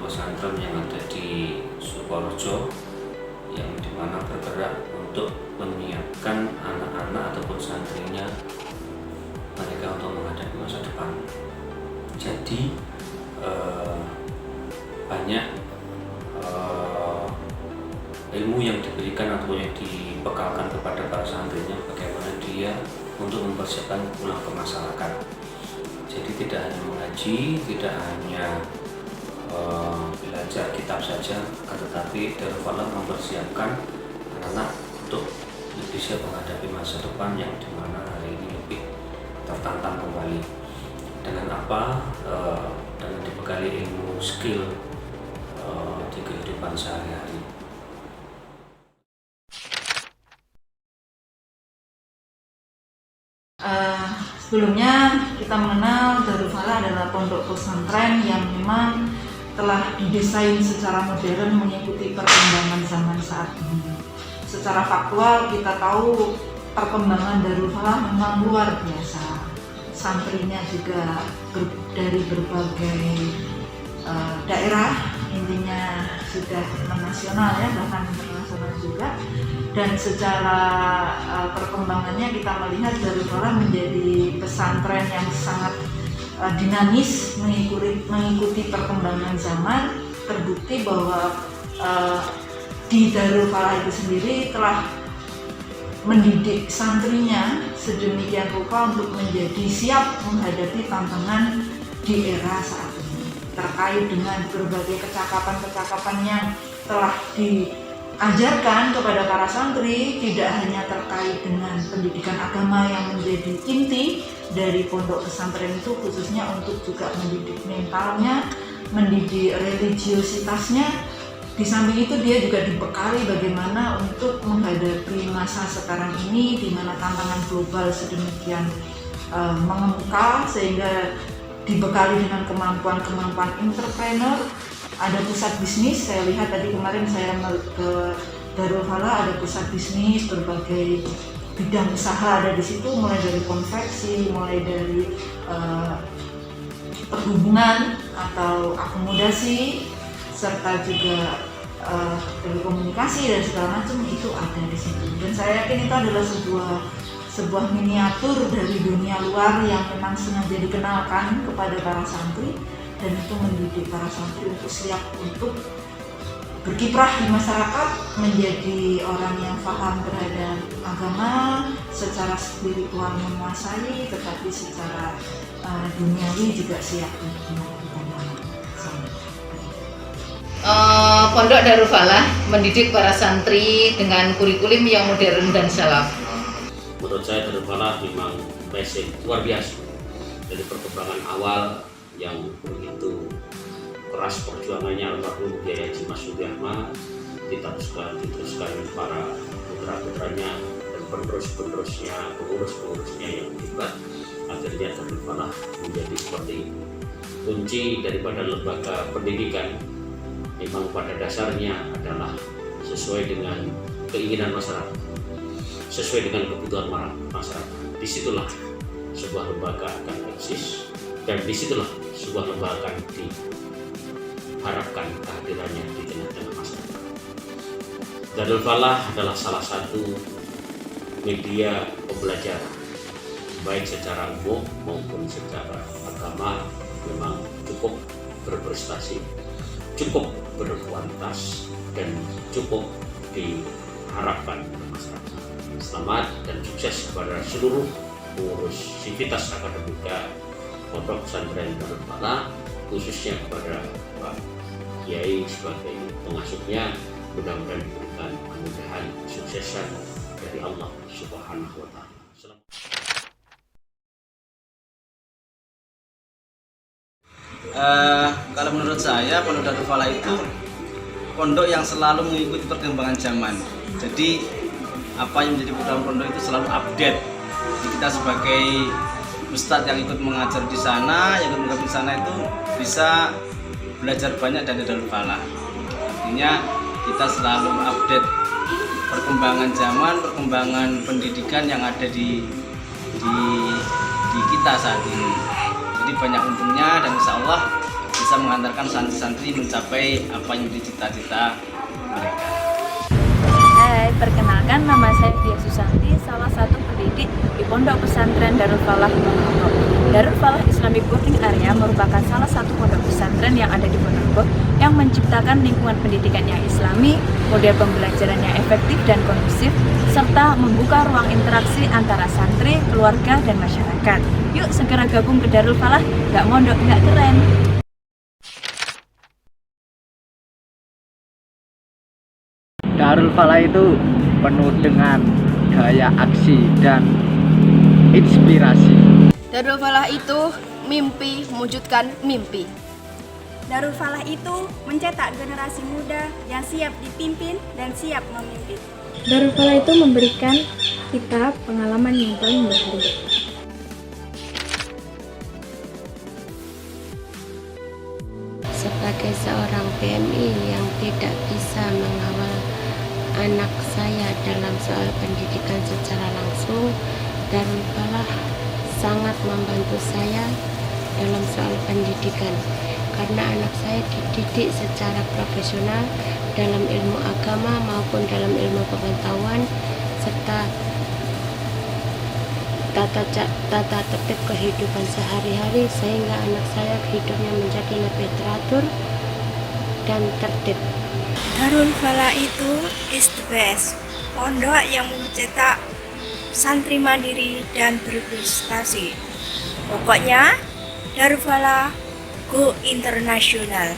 pondok pesantren yang ada di Sukorejo yang dimana bergerak untuk menyiapkan anak-anak ataupun santrinya mereka untuk menghadapi masa depan. Jadi banyak ilmu yang diberikan atau yang dibekalkan kepada para santrinya bagaimana dia untuk mempersiapkan pulang ke masyarakat. Jadi tidak hanya mengaji, tidak hanya belajar kitab saja, tetapi Darul Falah mempersiapkan anak-anak untuk lebih siap menghadapi masa depan yang dimana hari ini lebih tertantang kembali. Dengan apa? Dengan dibekali ilmu skill di kehidupan sehari-hari. Sebelumnya kita mengenal Darul Falah adalah pondok pesantren yang memang telah didesain secara modern mengikuti perkembangan zaman saat ini. Secara faktual kita tahu perkembangan Darul Falah memang luar biasa. Santrinya juga dari berbagai daerah, intinya sudah nasional ya, bahkan internasional juga. Dan secara perkembangannya kita melihat Darul Falah menjadi pesantren yang sangat dinamis, mengikuti perkembangan zaman. Terbukti bahwa di Darul Falah itu sendiri telah mendidik santrinya sedemikian rupa untuk menjadi siap menghadapi tantangan di era saat ini, terkait dengan berbagai kecakapan-kecakapan yang telah diajarkan kepada para santri, tidak hanya terkait dengan pendidikan agama yang menjadi inti dari pondok pesantren itu, khususnya untuk juga mendidik mentalnya, mendidik religiositasnya. Di samping itu dia juga dibekali bagaimana untuk menghadapi masa sekarang ini di mana tantangan global sedemikian mengemuka, sehingga dibekali dengan kemampuan-kemampuan entrepreneur. Ada pusat bisnis, saya lihat tadi kemarin saya ke Darul Falah ada pusat bisnis, berbagai bidang usaha ada di situ, mulai dari konveksi, mulai dari perhubungan atau akomodasi, serta juga telekomunikasi dan segala macam itu ada di situ. Dan saya yakin itu adalah sebuah miniatur dari dunia luar yang memang sengaja dikenalkan kepada para santri, dan itu mendidik para santri untuk siap untuk berkiprah di masyarakat, menjadi orang yang paham terhadap agama, secara spiritual menguasai, tetapi secara duniawi juga siap untuk melakukan Pondok Darul Falah mendidik para santri dengan kurikulum yang modern dan salaf. Menurut saya Darul Falah memang basic luar biasa dari perkembangan awal yang begitu keras perjuangannya almarhum Kiai Haji Masudi Ahmad, diteruskan para putra-putranya dan penerus-penerusnya, pengurus-pengurusnya yang hebat. Akhirnya Darul Falah menjadi seperti ini. Kunci daripada lembaga pendidikan memang pada dasarnya adalah sesuai dengan keinginan masyarakat, sesuai dengan kebutuhan masyarakat. Disitulah sebuah lembaga akan eksis, dan disitulah sebuah lembaga akan diharapkan kehadirannya di tengah-tengah masyarakat. Darul Falah adalah salah satu media pembelajaran, baik secara umum maupun secara agama, memang cukup berprestasi, cukup berkualitas, dan cukup diharapkan oleh masyarakat. Selamat dan sukses kepada seluruh pengurus sivitas akademika Pondok Pesantren Darul Falah, khususnya kepada Pak Kiai sebagai pengasuhnya. Mudah-mudahan diberikan kemudahan kesuksesan dari Allah Subhanahu wa Ta'ala. Kalau menurut saya Pondok Darul Falah itu pondok yang selalu mengikuti perkembangan zaman. Jadi apa yang menjadi program pondok itu selalu update. Jadi kita sebagai ustadz yang ikut mengajar di sana, yang ikut mengajar di sana itu bisa belajar banyak dari Darul Falah. Artinya kita selalu update perkembangan zaman, perkembangan pendidikan yang ada di kita saat ini. Jadi banyak untungnya, dan insya Allah bisa mengantarkan santri-santri mencapai apa yang menjadi cita-cita mereka. Hai, perkenalkan nama saya Dia Susanti, salah satu pendidik di Pondok Pesantren Darul Falah Ponorogo. Darul Falah Islamic Boarding Area merupakan salah satu pondok pesantren yang ada di Ponorogo yang menciptakan lingkungan pendidikan yang islami, model pembelajaran yang efektif dan kondusif, serta membuka ruang interaksi antara santri, keluarga, dan masyarakat. Yuk segera gabung ke Darul Falah, nggak mondok, nggak keren. Darul Falah itu penuh dengan gaya aksi dan inspirasi. Darul Falah itu mimpi mewujudkan mimpi. Darul Falah itu mencetak generasi muda yang siap dipimpin dan siap memimpin. Darul Falah itu memberikan kita pengalaman yang paling berharga. Sebagai seorang PMI yang tidak bisa mengawal anak saya dalam soal pendidikan secara langsung, Darul Falah sangat membantu saya dalam soal pendidikan karena anak saya dididik secara profesional dalam ilmu agama maupun dalam ilmu pengetahuan serta tata tertib kehidupan sehari-hari, sehingga anak saya hidupnya menjadi lebih teratur dan tertib. Darul Falah itu is the best. Pondok yang mencetak santri mandiri dan berprestasi. Pokoknya Darul Falah go internasional.